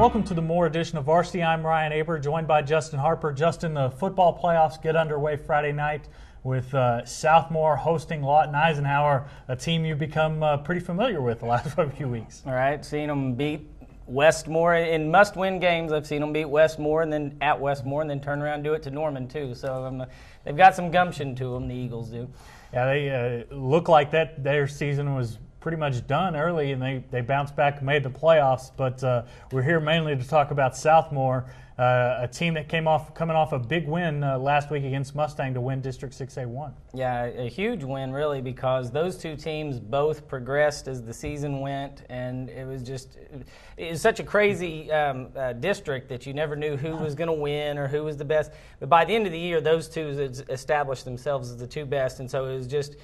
Welcome to the Moore edition of Varsity. I'm Ryan Aber, joined by Justin Harper. Justin, the football playoffs get underway Friday night with Southmoore hosting Lawton Eisenhower, a team you've become pretty familiar with the last few weeks. All right, seen them beat Westmore in must-win games. I've seen them beat Westmore and then at Westmore and then turn around and do it to Norman too. So they've got some gumption to them, the Eagles do. Yeah, they look like that their season was pretty much done early, and they bounced back and made the playoffs. But we're here mainly to talk about Southmoore, a team that coming off a big win last week against Mustang to win District 6A1. Yeah, a huge win really, because those two teams both progressed as the season went, and it was such a crazy district that you never knew who was going to win or who was the best. But by the end of the year, those two established themselves as the two best, and so it was just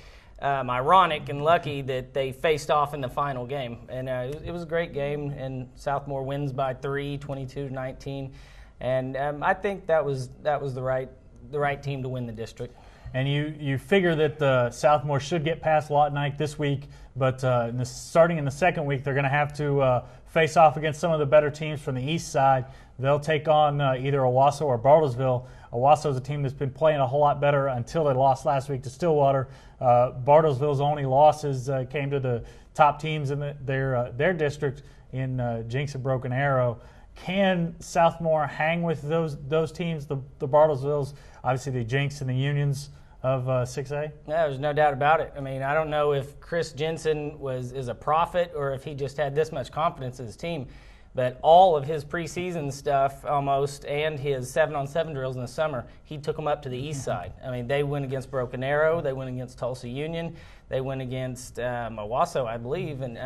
ironic and lucky that they faced off in the final game. And it was a great game, and Southmoore wins by 3, 22-19. And I think that was the right team to win the district. And you figure that Southmoore should get past Lawton this week, but starting in the second week, they're going to have to face off against some of the better teams from the east side. They'll take on either Owasso or Bartlesville. Owasso is a team that's been playing a whole lot better until they lost last week to Stillwater. Bartlesville's only losses came to the top teams in their district in Jinx and Broken Arrow. Can Southmoore hang with those teams, the Bartlesvilles, obviously the Jinx and the Unions of 6A? Yeah, there's no doubt about it. I mean, I don't know if Chris Jensen is a prophet or if he just had this much confidence in his team, but all of his preseason stuff almost and his 7-on-7 drills in the summer, he took them up to the east side. I mean, they went against Broken Arrow, they went against Tulsa Union, they went against Owasso, I believe, and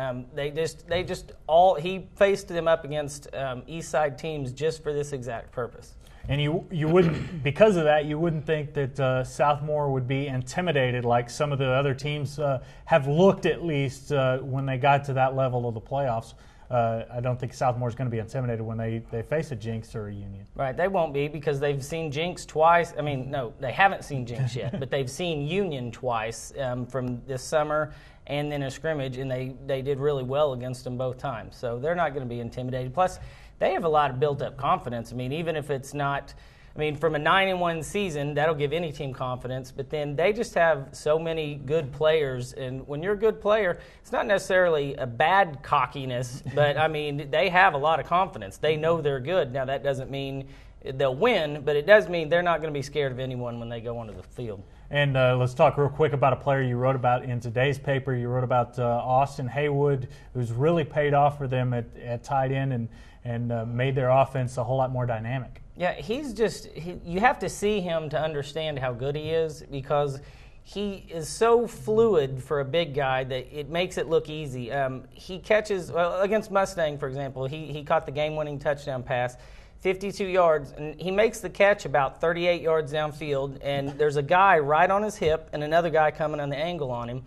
he faced them up against east side teams just for this exact purpose. And you wouldn't, because of that, you wouldn't think that Southmoore would be intimidated like some of the other teams have looked, at least when they got to that level of the playoffs. I don't think Southmoore is going to be intimidated when they face a Jinx or a Union. Right, they won't be, because they've seen Jinx twice. I mean, no, they haven't seen Jinx yet, but they've seen Union twice from this summer and then a scrimmage, and they did really well against them both times. So they're not going to be intimidated. Plus, they have a lot of built-up confidence. I mean, even if it's not – I mean, from a 9-1 season, that'll give any team confidence, but then they just have so many good players, and when you're a good player, it's not necessarily a bad cockiness, but, I mean, they have a lot of confidence. They know they're good. Now, that doesn't mean they'll win, but it does mean they're not going to be scared of anyone when they go onto the field. And let's talk real quick about a player you wrote about in today's paper. You wrote about Austin Haywood, who's really paid off for them at tight end and made their offense a whole lot more dynamic. Yeah, you have to see him to understand how good he is, because he is so fluid for a big guy that it makes it look easy. He catches, against Mustang, for example, he caught the game-winning touchdown pass, 52 yards, and he makes the catch about 38 yards downfield, and there's a guy right on his hip and another guy coming on the angle on him.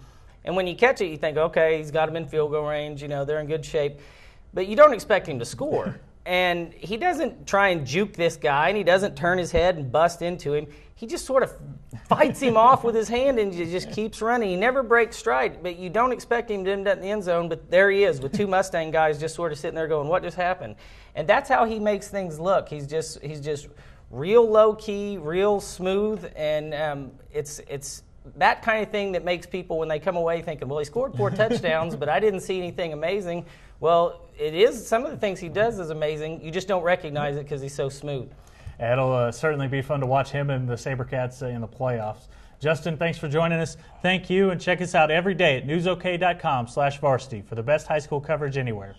And when you catch it, you think, okay, he's got him in field goal range, they're in good shape. But you don't expect him to score. And he doesn't try and juke this guy, and he doesn't turn his head and bust into him. He just sort of fights him off with his hand and just keeps running. He never breaks stride, but you don't expect him to end up in the end zone. But there he is with two Mustang guys just sort of sitting there going, what just happened? And that's how he makes things look. He's just real low-key, real smooth, and it's that kind of thing that makes people, when they come away thinking, well, he scored 4 touchdowns, but I didn't see anything amazing. Well, it is. Some of the things he does is amazing. You just don't recognize it because he's so smooth. It'll certainly be fun to watch him and the SaberCats in the playoffs. Justin, thanks for joining us. Thank you, and check us out every day at newsok.com/varsity for the best high school coverage anywhere.